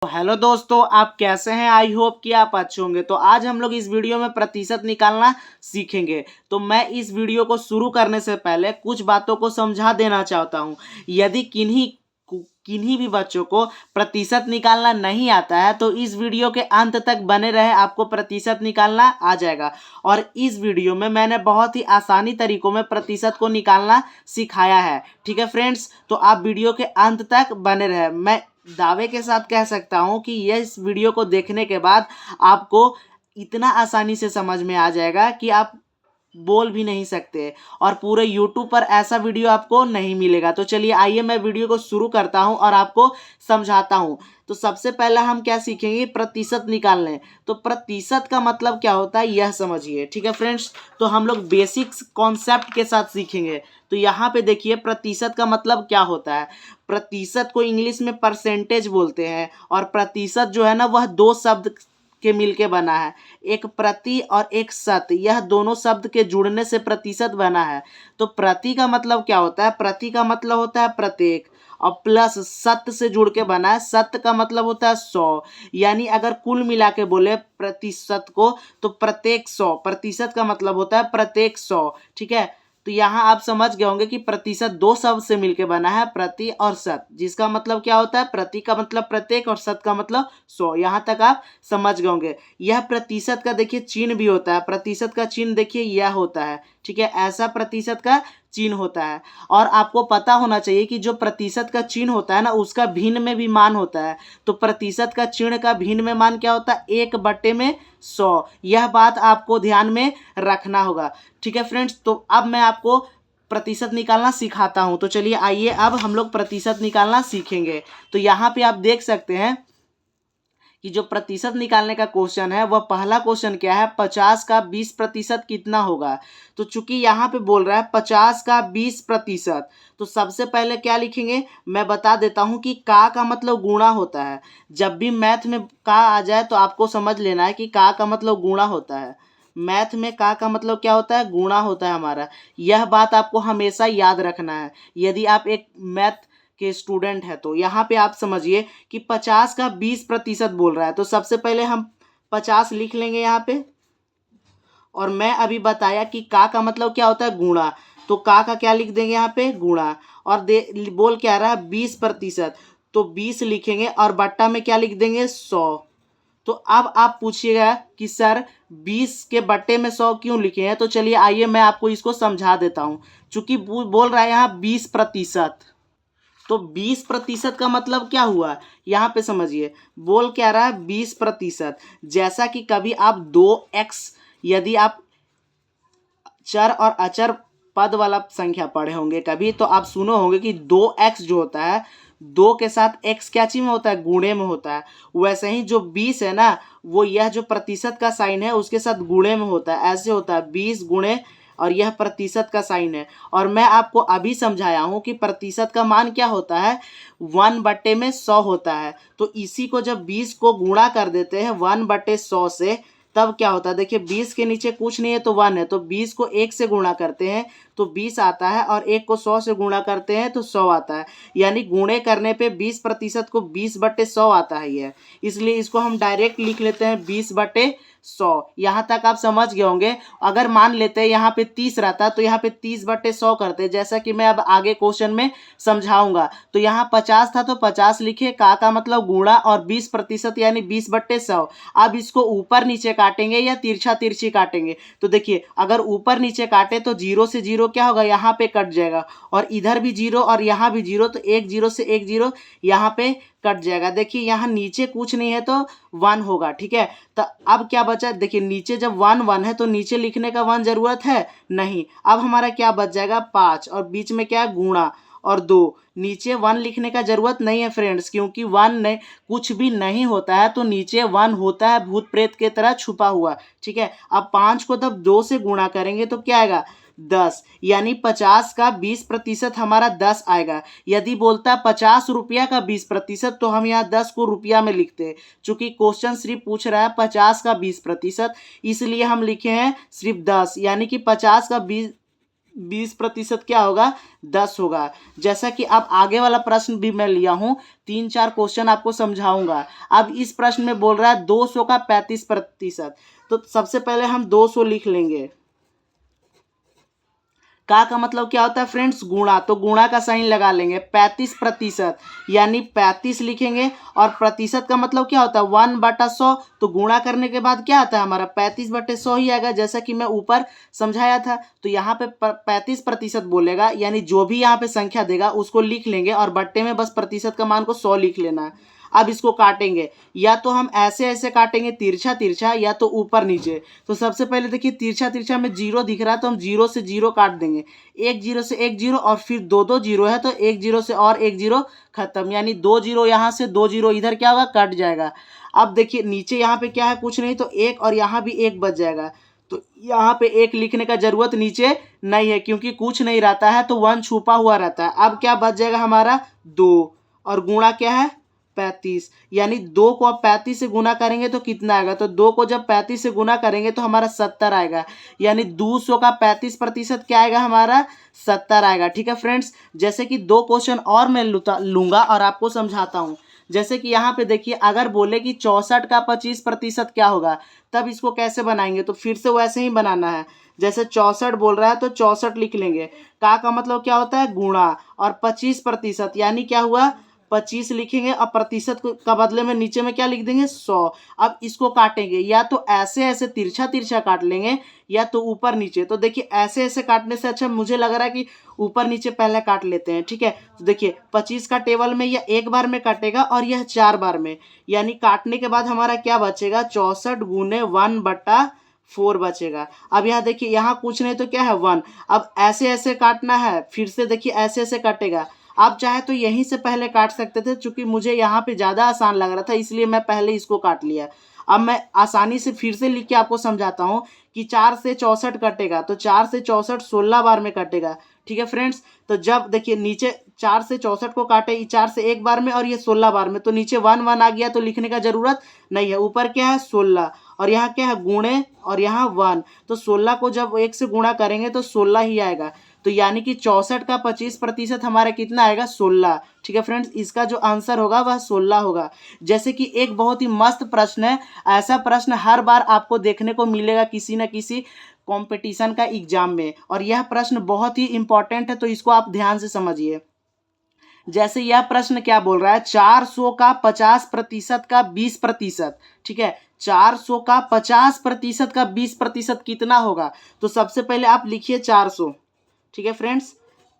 Hello दोस्तों, आप कैसे हैं। आई होप कि आप अच्छे होंगे। तो आज हम लोग इस वीडियो में प्रतिशत निकालना सीखेंगे। तो मैं इस वीडियो को शुरू करने से पहले कुछ बातों को समझा देना चाहता हूं। यदि किन्हीं भी बच्चों को प्रतिशत निकालना नहीं आता है तो इस वीडियो के अंत तक बने रहे, आपको प्रतिशत निकालना आ जाएगा। और इस वीडियो में मैंने बहुत ही आसानी तरीकों में प्रतिशत को निकालना सिखाया है। ठीक है फ्रेंड्स, तो आप वीडियो के अंत तक बने रहे। मैं दावे के साथ कह सकता हूं कि यह इस वीडियो को देखने के बाद आपको इतना आसानी से समझ में आ जाएगा कि आप बोल भी नहीं सकते, और पूरे YouTube पर ऐसा वीडियो आपको नहीं मिलेगा। तो चलिए आइए मैं वीडियो को शुरू करता हूं और आपको समझाता हूं। तो सबसे पहला हम क्या सीखेंगे, प्रतिशत निकालने। तो प्रतिशत का मतलब क्या होता है यह समझिए। ठीक है फ्रेंड्स, तो हम लोग बेसिक्स कॉन्सेप्ट के साथ सीखेंगे। तो यहाँ पे देखिए प्रतिशत का मतलब क्या होता है। प्रतिशत को इंग्लिश में परसेंटेज बोलते हैं, और प्रतिशत जो है ना वह दो शब्द के मिलके बना है, एक प्रति और एक शत। यह दोनों शब्द के जुड़ने से प्रतिशत बना है। तो प्रति का मतलब क्या होता है, प्रति का मतलब होता है प्रत्येक, और प्लस शत से जुड़ के बना है। शत का मतलब होता है 100, यानी अगर कुल मिला के बोले प्रतिशत को तो प्रत्येक 100। प्रतिशत का मतलब होता है प्रत्येक 100। ठीक है, तो यहाँ आप समझ गए होंगे कि प्रतिशत दो शब्द से मिलकर बना है, प्रति और शत, जिसका मतलब क्या होता है, प्रति का मतलब प्रत्येक और शत का मतलब 100। यहाँ तक आप समझ गए होंगे। यह प्रतिशत का देखिए चिन्ह भी होता है। प्रतिशत का चिन्ह देखिए यह होता है। ठीक है, ऐसा प्रतिशत का चिन्ह होता है। और आपको पता होना चाहिए कि जो प्रतिशत का चिन्ह होता है ना उसका भिन्न में भी मान होता है। तो प्रतिशत का चिन्ह का भिन्न में मान क्या होता है, 1/100। यह बात आपको ध्यान में रखना होगा। ठीक है फ्रेंड्स, तो अब मैं आपको प्रतिशत निकालना सिखाता हूं। तो चलिए आइए अब हम लोग प्रतिशत निकालना सीखेंगे। तो यहाँ पे आप देख सकते हैं कि जो प्रतिशत निकालने का क्वेश्चन है वह पहला क्वेश्चन क्या है, 50 का 20% कितना होगा। तो चूंकि यहाँ पे बोल रहा है 50 का 20%, तो सबसे पहले क्या लिखेंगे, मैं बता देता हूँ कि का मतलब गुणा होता है। जब भी मैथ में का आ जाए तो आपको समझ लेना है कि का मतलब गुणा होता है। मैथ में का मतलब क्या होता है, गुणा होता है हमारा। यह बात आपको हमेशा याद रखना है यदि आप एक मैथ के स्टूडेंट है। तो यहाँ पे आप समझिए कि 50 का 20% बोल रहा है, तो सबसे पहले हम 50 लिख लेंगे यहाँ पे। और मैं अभी बताया कि का मतलब क्या होता है, गुणा। तो का क्या लिख देंगे यहाँ पे, गुणा। और बोल क्या रहा है, 20%, तो 20 लिखेंगे और बट्टा में क्या लिख देंगे, 100। तो अब आप पूछिएगा कि सर 20 के बट्टे में 100 क्यों लिखे हैं। तो चलिए आइए मैं आपको इसको समझा देता हूँ। चूंकि बोल रहा है यहाँ 20%, तो 20% का मतलब क्या हुआ, यहाँ पे समझिए। बोल क्या रहा है, 20%। जैसा कि कभी आप 2x, यदि आप चर और अचर पद वाला संख्या पढ़े होंगे कभी, तो आप सुनो होंगे कि 2x जो होता है, दो के साथ x क्या चीज में होता है, गुणे में होता है। वैसे ही जो 20 है ना, वो यह जो प्रतिशत का साइन है उसके साथ गुणे में होता है। ऐसे होता है 20 गुणे, और यह प्रतिशत का साइन है। और मैं आपको अभी समझाया हूं कि प्रतिशत का मान क्या होता है, 1/100 होता है। तो इसी को जब 20 को गुणा कर देते हैं 1/100 से, तब क्या होता है, देखिए 20 के नीचे कुछ नहीं है तो 1 है, तो 20 को 1 से गुणा करते हैं तो 20 आता है, और 1 को 100 से गुणा करते हैं तो 100 आता है। यानी गुणे करने पे 20% को 20/100 आता है यह। इसलिए इसको हम डायरेक्ट लिख लेते हैं 20/100। यहाँ तक आप समझ गए होंगे। अगर मान लेते हैं यहाँ पे 30 रहता तो यहाँ पे 30/100 करते, जैसा कि मैं अब आगे क्वेश्चन में समझाऊंगा। तो यहाँ 50 था तो 50 लिखे, का मतलब गुणा, और 20% यानी 20/100। अब इसको ऊपर नीचे काटेंगे या तिरछा तिरछी काटेंगे। तो देखिए अगर ऊपर नीचे काटे तो 0 से 0 क्या होगा, यहाँ पे कट जाएगा, और इधर भी 0 और यहाँ भी 0, तो एक 0 से एक 0 यहाँ पे कट जाएगा। देखिए यहाँ नीचे कुछ नहीं है तो 1 होगा। ठीक है, तो अब क्या बचा, देखिए नीचे जब 1 1 है तो नीचे लिखने का 1 जरूरत है नहीं। अब हमारा क्या बच जाएगा, 5, और बीच में क्या है, गुणा और 2। नीचे 1 लिखने का जरूरत नहीं है फ्रेंड्स, क्योंकि 1 नहीं, कुछ भी नहीं होता है तो नीचे 1 होता है भूत प्रेत के तरह छुपा हुआ। ठीक है, अब 5 को तब 2 से गुणा करेंगे तो क्या आएगा, 10। यानी 50 का 20% हमारा 10 आएगा। यदि बोलता है 50 रुपया का 20%, तो हम यहाँ 10 को रुपया में लिखते हैं। चूंकि क्वेश्चन सिर्फ पूछ रहा है 50 का 20%, इसलिए हम लिखे हैं सिर्फ 10, यानी कि 50 का 20 20% क्या होगा, 10 होगा। जैसा कि अब आगे वाला प्रश्न भी मैं लिया हूँ, 3-4 क्वेश्चन आपको समझाऊंगा। अब इस प्रश्न में बोल रहा है 200 का 35%। तो सबसे पहले हम 200 लिख लेंगे। का मतलब क्या होता है फ्रेंड्स, गुणा। तो गुणा का साइन लगा लेंगे। 35% यानी 35 लिखेंगे, और प्रतिशत का मतलब क्या होता है, 1/100। तो गुणा करने के बाद क्या आता है हमारा, 35/100 ही आएगा, जैसा कि मैं ऊपर समझाया था। तो यहाँ पे 35% बोलेगा, यानी जो भी यहाँ पे संख्या देगा उसको लिख लेंगे, और बट्टे में बस प्रतिशत का मान को 100 लिख लेना है। अब इसको काटेंगे, या तो हम ऐसे ऐसे काटेंगे तिरछा तिरछा, या तो ऊपर नीचे। तो सबसे पहले देखिए तिरछा तिरछा में जीरो दिख रहा है, तो हम जीरो से जीरो काट देंगे। एक जीरो से एक जीरो, और फिर दो दो जीरो है तो एक जीरो से और एक जीरो खत्म, यानी 2 जीरो यहाँ से 2 जीरो इधर क्या होगा, कट जाएगा। अब देखिए नीचे यहाँ पे क्या है, कुछ नहीं, तो एक, और यहाँ भी एक बच जाएगा। तो यहाँ पे एक लिखने का जरूरत नीचे नहीं है, क्योंकि कुछ नहीं रहता है तो 1 छुपा हुआ रहता है। अब क्या बच जाएगा हमारा, 2, और गुणा क्या है, 35। यानी 2 को अब 35 से गुना करेंगे तो कितना आएगा, तो 2 को जब 35 से गुना करेंगे तो हमारा 70 आएगा। यानी 200 का 35% क्या आएगा हमारा, 70 आएगा। ठीक है फ्रेंड्स, जैसे कि 2 क्वेश्चन और मैं लूंगा और आपको समझाता हूँ। जैसे कि यहाँ पे देखिए, अगर बोले कि 64 का 25% क्या होगा, तब इसको कैसे बनाएंगे, तो फिर से वैसे ही बनाना है। जैसे 64 बोल रहा है तो 64 लिख लेंगे। का मतलब क्या होता है, गुणा, और 25% यानी क्या हुआ, 25 लिखेंगे, और प्रतिशत का बदले में नीचे में क्या लिख देंगे, 100। अब इसको काटेंगे, या तो ऐसे ऐसे तिरछा तिरछा काट लेंगे, या तो ऊपर नीचे। तो देखिए ऐसे ऐसे काटने से अच्छा मुझे लग रहा है कि ऊपर नीचे पहले काट लेते हैं। ठीक है, तो देखिए 25 का टेबल में यह एक बार में काटेगा, और यह 4 बार में, यानी काटने के बाद हमारा क्या बचेगा, 64 गुने 1/4 बचेगा। अब यहाँ देखिए, यहाँ कुछ नहीं तो क्या है, 1। अब ऐसे ऐसे काटना है, फिर से देखिए ऐसे ऐसे कटेगा। आप चाहे तो यहीं से पहले काट सकते थे, चूंकि मुझे यहाँ पे ज़्यादा आसान लग रहा था, इसलिए मैं पहले इसको काट लिया। अब मैं आसानी से फिर से लिख के आपको समझाता हूँ कि 4 से 64 कटेगा, तो 4 से 64 16 बार में कटेगा। ठीक है फ्रेंड्स, तो जब देखिए नीचे 4 से 64 को काटे, 4 से एक बार में और ये 16 बार में, तो नीचे 1 1 आ गया, तो लिखने का जरूरत नहीं है। ऊपर क्या है, 16, और यहाँ क्या है, गुणे, और यहाँ 1। तो 16 को जब 1 से गुणा करेंगे तो 16 ही आएगा। तो यानी कि 64 का 25% हमारा कितना आएगा, 16। ठीक है फ्रेंड्स, इसका जो आंसर होगा वह 16 होगा। जैसे कि एक बहुत ही मस्त प्रश्न है, ऐसा प्रश्न हर बार आपको देखने को मिलेगा किसी न किसी कंपटीशन का एग्जाम में, और यह प्रश्न बहुत ही इंपॉर्टेंट है, तो इसको आप ध्यान से समझिए। जैसे यह प्रश्न क्या बोल रहा है, 400 का 50% का 20%। ठीक है, 400 का 50% का 20% कितना होगा, तो सबसे पहले आप लिखिए 400। ठीक है फ्रेंड्स,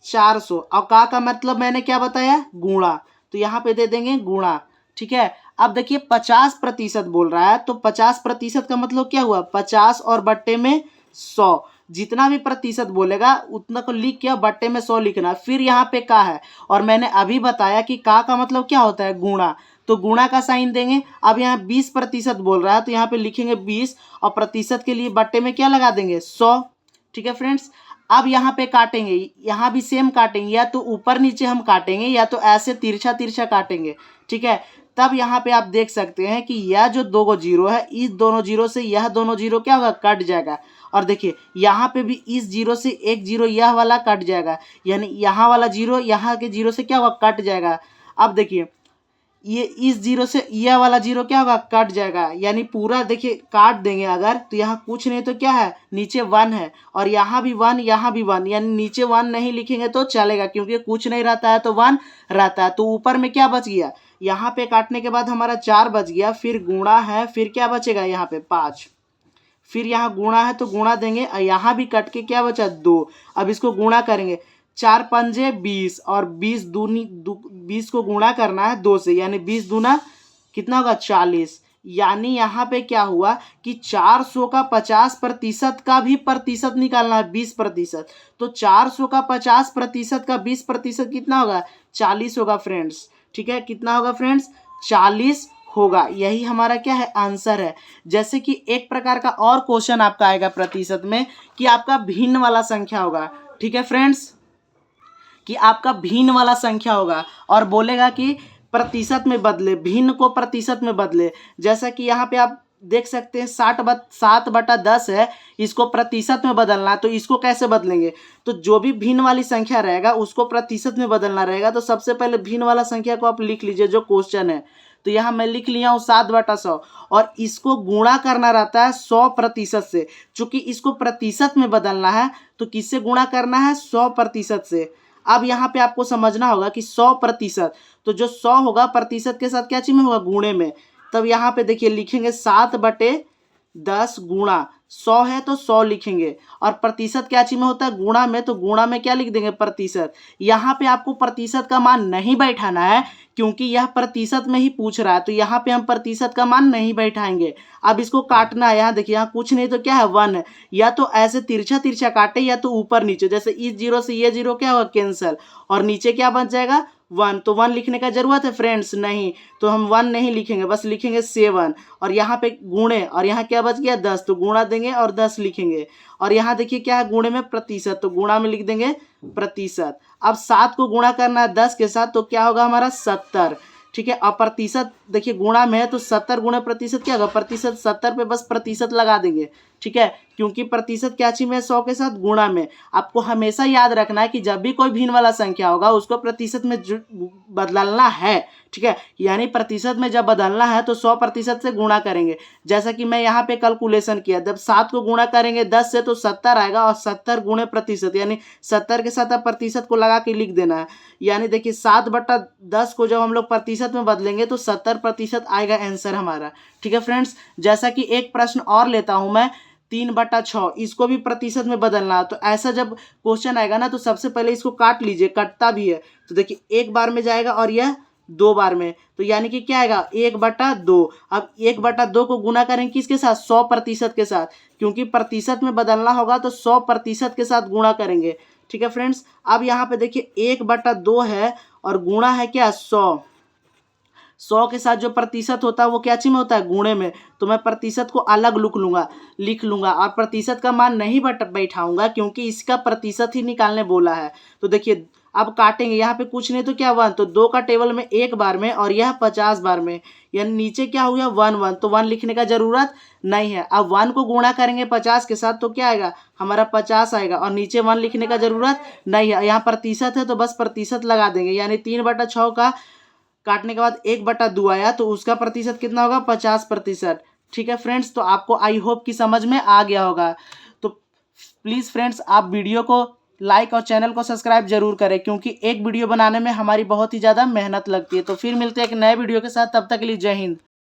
400, और का मतलब मैंने क्या बताया, गुणा, तो यहाँ पे दे देंगे गुणा। ठीक है, अब देखिए 50% बोल रहा है, तो 50% का मतलब क्या हुआ, 50 और बट्टे में 100। जितना भी प्रतिशत बोलेगा उतना को लिख के बट्टे में 100 लिखना। फिर यहाँ पे का है, और मैंने अभी बताया कि का मतलब क्या होता है, गुणा, तो गुणा का साइन देंगे। अब यहाँ 20% बोल रहा है, तो यहाँ पे लिखेंगे 20, और प्रतिशत के लिए बट्टे में क्या लगा देंगे, 100। ठीक है फ्रेंड्स, अब यहाँ पे काटेंगे, यहाँ भी सेम काटेंगे, या तो ऊपर नीचे हम काटेंगे, या तो ऐसे तिरछा तिरछा काटेंगे। ठीक है, तब यहाँ पे आप देख सकते हैं कि यह जो दो जीरो है, इस दोनों जीरो से यह दोनों जीरो क्या होगा, कट जाएगा। और देखिए यहाँ पे भी इस जीरो से एक जीरो यह वाला कट जाएगा, यानी यहाँ वाला जीरो यहाँ के जीरो से क्या होगा, कट जाएगा। अब देखिए ये इस जीरो से यह वाला जीरो क्या होगा, कट जाएगा, यानी पूरा देखिए काट देंगे अगर, तो यहाँ कुछ नहीं तो क्या है, नीचे 1 है, और यहाँ भी 1, यहाँ भी 1, यानी नीचे 1 नहीं लिखेंगे तो चलेगा, क्योंकि कुछ नहीं रहता है तो 1 रहता है। तो ऊपर में क्या बच गया, यहाँ पे काटने के बाद हमारा 4 बच गया, फिर गुणा है, फिर क्या बचेगा यहाँ पे 5, फिर यहाँ गुणा है तो गुणा देंगे, और यहाँ भी कट के क्या बचा, 2। अब इसको गुणा करेंगे, 4 पंजे 20, और 20 दूनी 20 को गुणा करना है 2 से, यानी 20 दूना कितना होगा, 40। यानी यहाँ पे क्या हुआ कि 400 का 50% का भी प्रतिशत निकालना है, 20%। तो 400 का 50% का 20% कितना होगा, 40 होगा फ्रेंड्स। ठीक है, कितना होगा फ्रेंड्स, 40 होगा। यही हमारा क्या है, आंसर है। जैसे कि एक प्रकार का और क्वेश्चन आपका आएगा प्रतिशत में, कि आपका भिन्न वाला संख्या होगा। ठीक है फ्रेंड्स, कि आपका भिन्न वाला संख्या होगा, और बोलेगा कि प्रतिशत में बदले, भिन्न को प्रतिशत में बदले। जैसा कि यहाँ पे आप देख सकते हैं 7/10 है, इसको प्रतिशत में बदलना है। तो इसको कैसे बदलेंगे? तो जो भी भिन्न वाली संख्या रहेगा उसको प्रतिशत में बदलना रहेगा। तो सबसे पहले भिन्न वाला संख्या को आप लिख लीजिए जो क्वेश्चन है। तो यहाँ मैं लिख लिया हूँ 7/100 और इसको गुणा करना रहता है 100% से। चूंकि इसको प्रतिशत में बदलना है तो किससे गुणा करना है? 100% से। अब यहाँ पे आपको समझना होगा कि 100%, तो जो 100 होगा प्रतिशत के साथ क्या चीज में होगा? गुणे में। तब यहाँ पे देखिए लिखेंगे 7/10 गुणा 100 है तो 100 लिखेंगे, और प्रतिशत क्या चीज में होता है? गुणा में। तो गुणा में क्या लिख देंगे? प्रतिशत। यहाँ पे आपको प्रतिशत का मान नहीं बैठाना है क्योंकि यह प्रतिशत में ही पूछ रहा है, तो यहाँ पे हम प्रतिशत का मान नहीं बैठाएंगे। अब इसको काटना है, यहाँ देखिए यहाँ कुछ नहीं तो क्या है? 1 है। या तो ऐसे तिरछा तिरछा काटे या तो ऊपर नीचे, जैसे इस जीरो से ये जीरो क्या होगा? कैंसल, और नीचे क्या बच जाएगा? 1। तो 1 लिखने का जरूरत है फ्रेंड्स? नहीं, तो हम 1 नहीं लिखेंगे, बस लिखेंगे 7। और यहाँ पे गुणे, और यहाँ क्या बच गया? 10, तो गुणा देंगे और 10 लिखेंगे। और यहाँ देखिए क्या है? गुणे में प्रतिशत, तो गुणा में लिख देंगे प्रतिशत। अब 7 को गुणा करना है 10 के साथ, तो क्या होगा हमारा? 70। ठीक है। और प्रतिशत देखिए गुणा में है तो 70 गुणे प्रतिशत क्या होगा? प्रतिशत। 70 पे बस प्रतिशत लगा देंगे। ठीक है, क्योंकि प्रतिशत क्या चीज में? 100 के साथ गुणा में। आपको हमेशा याद रखना है कि जब भी कोई भिन्न वाला संख्या होगा उसको प्रतिशत में बदलना है। ठीक है, यानी प्रतिशत में जब बदलना है तो 100% से गुणा करेंगे। जैसा कि मैं यहाँ पे कैलकुलेशन किया, जब 7 को गुणा करेंगे 10 से तो 70 आएगा, और 70 गुणे प्रतिशत, यानी 70 के साथ आप प्रतिशत को लगा के लिख देना है। यानी देखिए 7/10 को जब हम लोग प्रतिशत में बदलेंगे तो 70% आएगा आंसर हमारा। ठीक है फ्रेंड्स, जैसा कि एक प्रश्न और लेता हूं मैं, 3/6, इसको भी प्रतिशत में बदलना है। तो ऐसा जब क्वेश्चन आएगा ना तो सबसे पहले इसको काट लीजिए, कटता भी है। तो देखिए 1 बार में जाएगा और यह 2 बार में, तो यानी कि क्या आएगा? 1/2। अब 1/2 को गुना करेंगे किसके साथ? 100% के साथ, क्योंकि प्रतिशत में बदलना होगा तो 100% के साथ गुणा करेंगे। ठीक है फ्रेंड्स, अब यहाँ पे देखिए 1/2 है और गुणा है क्या? 100। 100 के साथ जो प्रतिशत होता है वो क्या चीज में होता है? गुणे में। तो मैं प्रतिशत को अलग लिख लूंगा और प्रतिशत का मान नहीं बैठाऊंगा क्योंकि इसका प्रतिशत ही निकालने बोला है। तो देखिए अब काटेंगे, यहाँ पे कुछ नहीं तो क्या? 1, तो 2 का टेबल में 1 बार में और यह 50 बार में, यानी नीचे क्या हो गया? 1 तो 1 लिखने का जरूरत नहीं है। अब 1 को गुणा करेंगे 50 के साथ तो क्या आएगा? हमारा 50 आएगा, और नीचे 1 लिखने का जरूरत नहीं है। यहाँ प्रतिशत है तो बस प्रतिशत लगा देंगे, यानी 3/6 का काटने के बाद 1/2 आया तो उसका प्रतिशत कितना होगा? 50%। ठीक है फ्रेंड्स, तो आपको आई होप कि समझ में आ गया होगा। तो प्लीज़ फ्रेंड्स आप वीडियो को लाइक और चैनल को सब्सक्राइब जरूर करें, क्योंकि एक वीडियो बनाने में हमारी बहुत ही ज़्यादा मेहनत लगती है। तो फिर मिलते हैं एक नए वीडियो के साथ, तब तक के लिए जय हिंद।